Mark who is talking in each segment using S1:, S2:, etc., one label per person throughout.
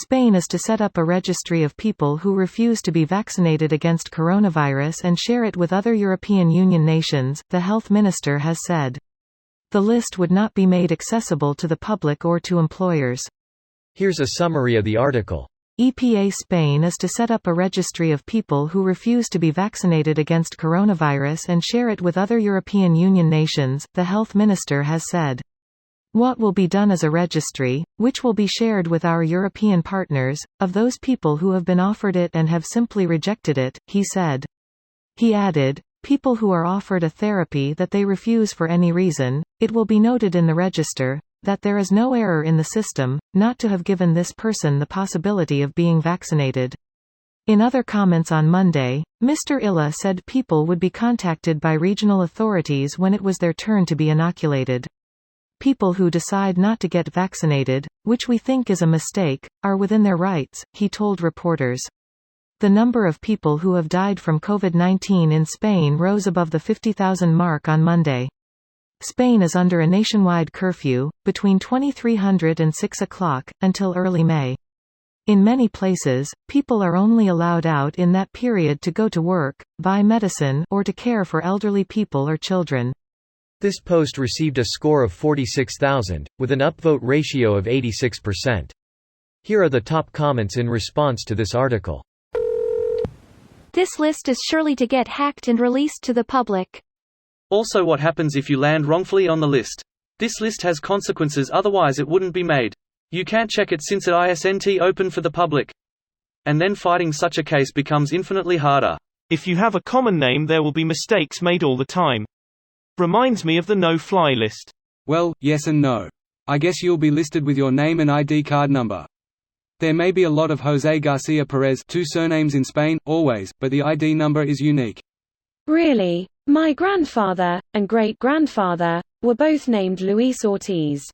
S1: Spain is to set up a registry of people who refuse to be vaccinated against coronavirus and share it with other European Union nations, the health minister has said. The list would not be made accessible to the public or to employers.
S2: Here's a summary of the article.
S1: EPA Spain is to set up a registry of people who refuse to be vaccinated against coronavirus and share it with other European Union nations, the health minister has said. What will be done as a registry, which will be shared with our European partners, of those people who have been offered it and have simply rejected it, he said. He added, people who are offered a therapy that they refuse for any reason, it will be noted in the register that there is no error in the system, not to have given this person the possibility of being vaccinated. In other comments on Monday, Mr. Illa said people would be contacted by regional authorities when it was their turn to be inoculated. People who decide not to get vaccinated, which we think is a mistake, are within their rights, he told reporters. The number of people who have died from COVID-19 in Spain rose above the 50,000 mark on Monday. Spain is under a nationwide curfew, between 2300 and 6 o'clock, until early May. In many places, people are only allowed out in that period to go to work, buy medicine, or to care for elderly people or children.
S2: This post received a score of 46,000, with an upvote ratio of 86%. Here are the top comments in response to this article.
S3: This list is surely to get hacked and released to the public.
S4: Also, what happens if you land wrongfully on the list? This list has consequences, otherwise it wouldn't be made. You can't check it since it isn't open for the public. And then fighting such a case becomes infinitely harder.
S5: If you have a common name, there will be mistakes made all the time. Reminds me of the no-fly list.
S6: Well, yes and no. I guess you'll be listed with your name and ID card number. There may be a lot of José García Pérez, 2 surnames in Spain, always, but the ID number is unique.
S7: Really? My grandfather, and great-grandfather, were both named Luis Ortiz.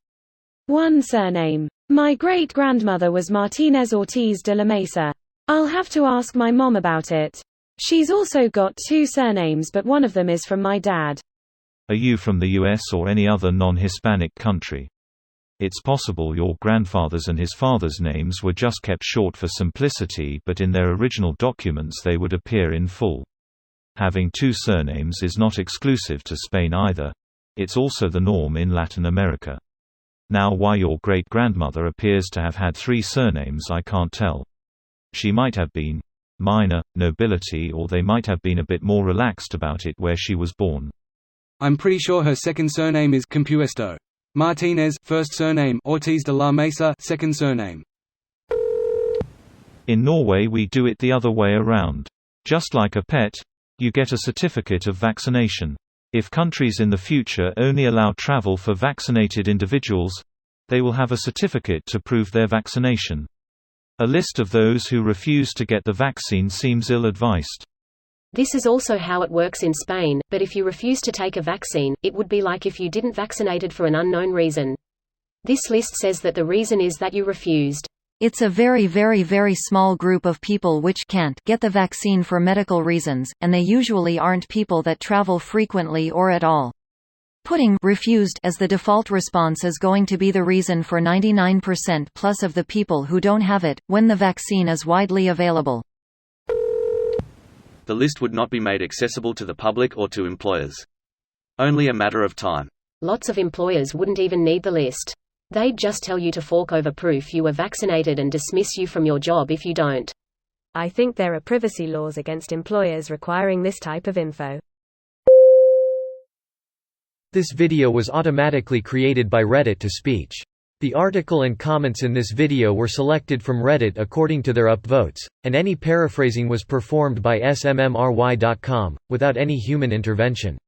S7: 1 surname. My great-grandmother was Martínez Ortiz de la Mesa. I'll have to ask my mom about it. She's also got 2 surnames, but one of them is from my dad.
S8: Are you from the US or any other non-Hispanic country? It's possible your grandfather's and his father's names were just kept short for simplicity, but in their original documents they would appear in full. Having 2 surnames is not exclusive to Spain either. It's also the norm in Latin America. Now, why your great-grandmother appears to have had 3 surnames I can't tell. She might have been minor, nobility, or they might have been a bit more relaxed about it where she was born.
S6: I'm pretty sure her second surname is Compuesto. Martínez, first surname, Ortiz de la Mesa, second surname.
S8: In Norway we do it the other way around. Just like a pet, you get a certificate of vaccination. If countries in the future only allow travel for vaccinated individuals, they will have a certificate to prove their vaccination. A list of those who refuse to get the vaccine seems ill-advised.
S9: This is also how it works in Spain, but if you refuse to take a vaccine, it would be like if you didn't vaccinated for an unknown reason. This list says that the reason is that you refused.
S10: It's a very, very, very small group of people which can't get the vaccine for medical reasons, and they usually aren't people that travel frequently or at all. Putting refused as the default response is going to be the reason for 99% plus of the people who don't have it, when the vaccine is widely available.
S4: The list would not be made accessible to the public or to employers. Only a matter of time.
S9: Lots of employers wouldn't even need the list. They'd just tell you to fork over proof you were vaccinated and dismiss you from your job if you don't.
S11: I think there are privacy laws against employers requiring this type of info.
S2: This video was automatically created by Reddit to speech. The article and comments in this video were selected from Reddit according to their upvotes, and any paraphrasing was performed by smmry.com, without any human intervention.